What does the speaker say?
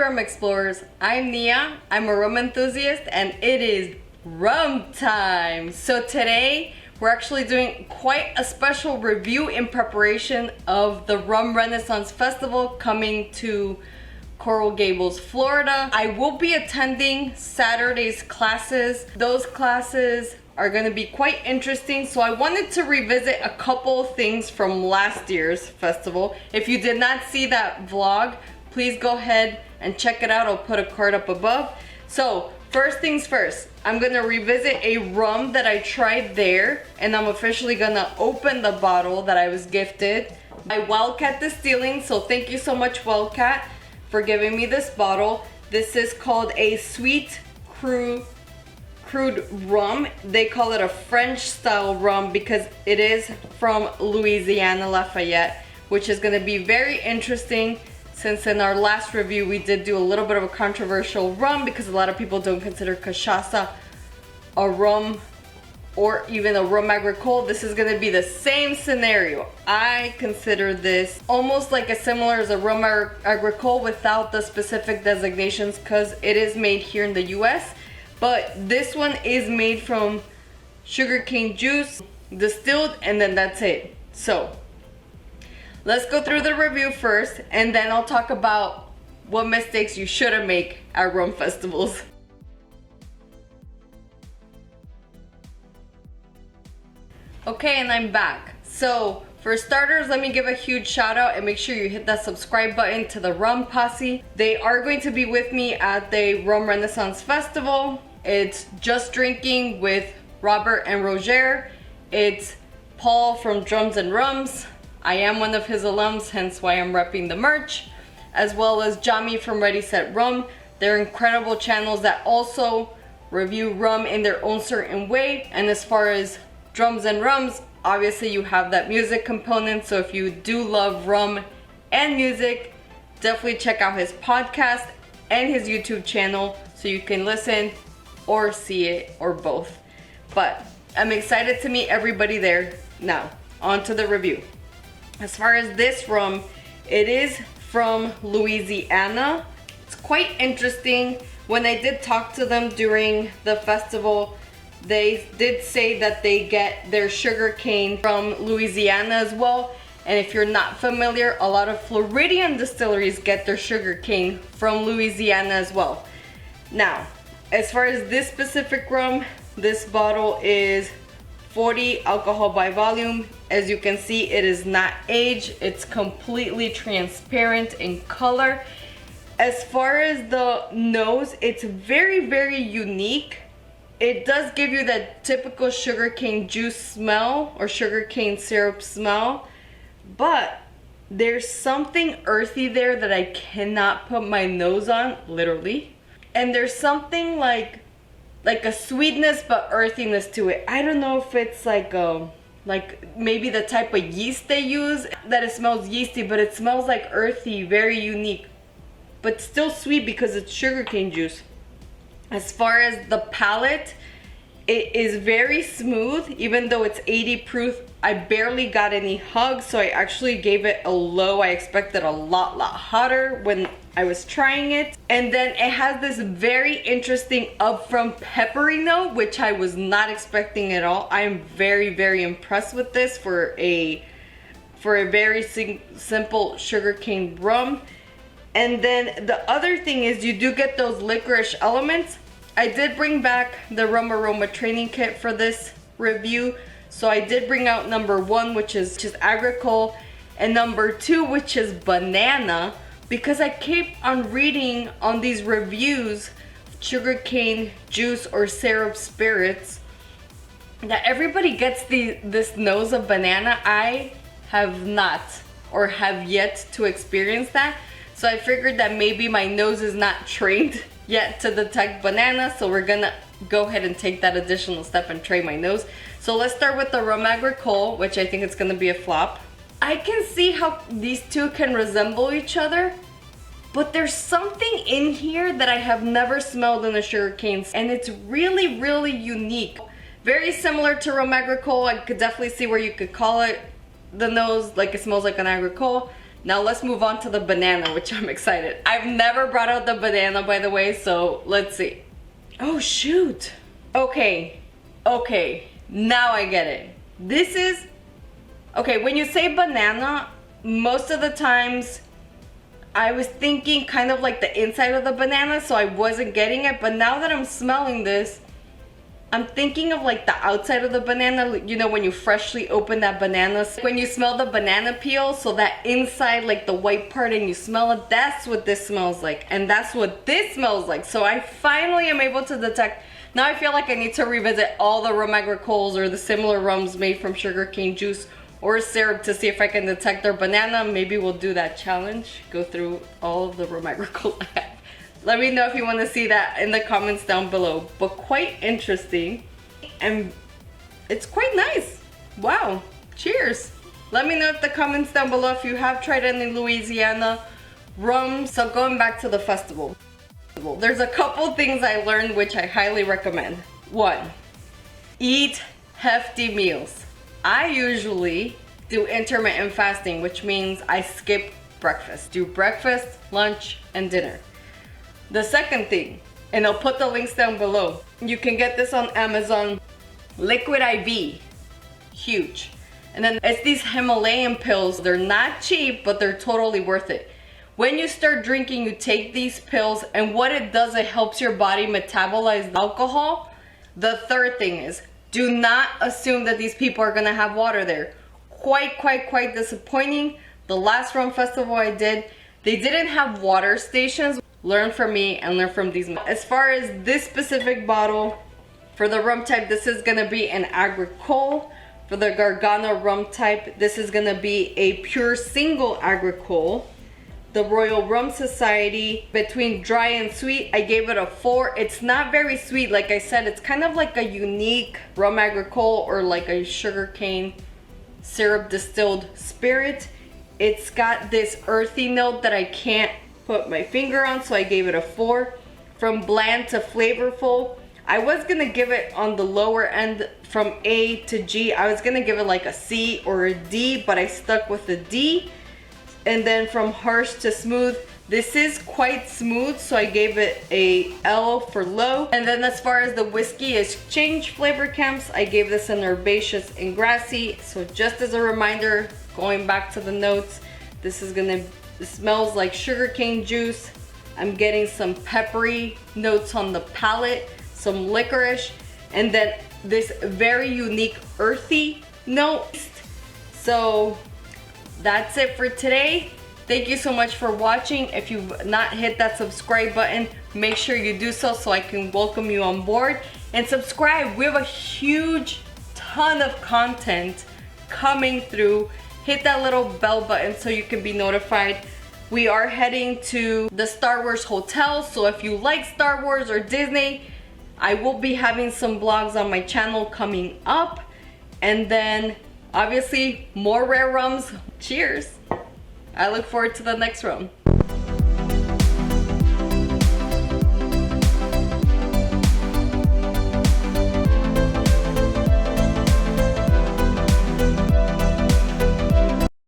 rum explorers, I'm Nia, I'm a rum enthusiast, and it is rum time. So today we're actually doing quite a special review in preparation of the Rum Renaissance Festival coming to Coral Gables, Florida. I will be attending Saturday's classes. Those classes are going to be quite interesting, so I wanted to revisit a couple things from last year's festival. If you did not see that vlog, please go ahead and check it out. I'll put a card up above. So first things first, I'm gonna revisit a rum that I tried there, and I'm officially gonna open the bottle that I was gifted by Wild Cat Distilling. So thank you so much, Wild Cat, for giving me this bottle. This is called a sweet crude rum. They call it a French style rum because it is from Louisiana, Lafayette, which is gonna be very interesting, since in our last review we did do a little bit of a controversial rum because a lot of people don't consider cachaça a rum or even a rum agricole. This is going to be the same scenario. I consider this almost like as similar as a rum agricole without the specific designations because it is made here in the US, but this one is made from sugarcane juice, distilled, and then that's it. So let's go through the review first, and then I'll talk about what mistakes you shouldn't make at rum festivals. Okay, and I'm back. So for starters, let me give a huge shout out and make sure you hit that subscribe button to the Rum Posse. They are going to be with me at the Rum Renaissance Festival. It's Just Drinking with Robert and Roger. It's Paul from Drums and Rums. I am one of his alums, hence why I'm repping the merch, as well as Jami from Ready Set Rum. They're incredible channels that also review rum in their own certain way. And as far as Drums and Rums, obviously you have that music component, so if you do love rum and music, definitely check out his podcast and his YouTube channel so you can listen or see it or both. But I'm excited to meet everybody there. Now, on to the review. As far as this rum, it is from Louisiana. It's quite interesting. When I did talk to them during the festival, they did say that they get their sugar cane from Louisiana as well. And if you're not familiar, a lot of Floridian distilleries get their sugar cane from Louisiana as well. Now, as far as this specific rum, this bottle is 40 alcohol by volume. As you can see, it is not aged. It's completely transparent in color. As far as the nose, it's very, very unique. It does give you that typical sugarcane juice smell or sugarcane syrup smell, but there's something earthy there that I cannot put my nose on, literally. And there's something like a sweetness but earthiness to it. I don't know if it's like maybe the type of yeast they use that it smells yeasty, but it smells like earthy, very unique, but still sweet because it's sugarcane juice. As far as the palate, it is very smooth. Even though it's 80 proof, I barely got any hugs, so I actually gave it a low. I expected a lot hotter when I was trying it. And then it has this very interesting upfront peppery note, which I was not expecting at all. I am very, very impressed with this for a very simple sugarcane rum. And then the other thing is you do get those licorice elements. I did bring back the rum aroma training kit for this review. So I did bring out number 1, which is agricole, and number 2, which is banana, because I keep on reading on these reviews, sugarcane juice or syrup spirits, that everybody gets this nose of banana. I have not or have yet to experience that. So I figured that maybe my nose is not trained yet to detect banana, so we're gonna go ahead and take that additional step and train my nose. So let's start with the rum agricole, which I think it's gonna be a flop. I can see how these two can resemble each other, but there's something in here that I have never smelled in a sugarcane, and it's really, really unique. Very similar to rum agricole. I could definitely see where you could call it the nose like it smells like an agricole. Now let's move on to the banana, which I'm excited. I've never brought out the banana, by the way, so let's see. Oh shoot. Okay, now I get it. This is, okay, when you say banana, most of the times I was thinking kind of like the inside of the banana, so I wasn't getting it. But now that I'm smelling this, I'm thinking of like the outside of the banana. You know, when you freshly open that banana, when you smell the banana peel, so that inside, like the white part, and you smell it, that's what this smells like. And that's what this smells like. So I finally am able to detect. Now I feel like I need to revisit all the rum agricoles or the similar rums made from sugarcane juice or syrup to see if I can detect their banana. Maybe we'll do that challenge, go through all of the rum agricoles I have. Let me know if you want to see that in the comments down below. But quite interesting, and it's quite nice. Wow, cheers. Let me know in the comments down below if you have tried any Louisiana rum. So going back to the festival, there's a couple things I learned which I highly recommend. 1, eat hefty meals. I usually do intermittent fasting, which means I skip breakfast. Do breakfast, lunch, and dinner. The second thing, and I'll put the links down below, you can get this on Amazon, LiquidIV, huge. And then it's these Himalayan pills. They're not cheap, but they're totally worth it. When you start drinking, you take these pills, and what it does, it helps your body metabolize alcohol. The third thing is, do not assume that these people are gonna have water there. Quite disappointing. The last rum festival I did, they didn't have water stations. Learn from me and learn from these. As far as this specific bottle, for the rum type, this is gonna be an agricole. For the Gargano rum type, this is gonna be a pure single agricole. The Royal Rum Society, between dry and sweet, I gave it a 4. It's not very sweet, like I said. It's kind of like a unique rum agricole or like a sugarcane syrup distilled spirit. It's got this earthy note that I can't put my finger on, so I gave it a 4. From bland to flavorful, I was gonna give it on the lower end. From A to G, I was gonna give it like a C or a D, but I stuck with a D. And then from harsh to smooth, this is quite smooth, so I gave it a L for low. And then as far as the whiskey exchange flavor camps, I gave this an herbaceous and grassy. So just as a reminder, going back to the notes, this smells like sugarcane juice. I'm getting some peppery notes on the palate, some licorice, and then this very unique earthy note. So that's it for today. Thank you so much for watching. If you've not hit that subscribe button, make sure you do so I can welcome you on board. And subscribe. We have a huge ton of content coming through. Hit that little bell button so you can be notified. We are heading to the Star Wars Hotel, so if you like Star Wars or Disney, I will be having some vlogs on my channel coming up. And then obviously more rare rums. Cheers. I look forward to the next rum.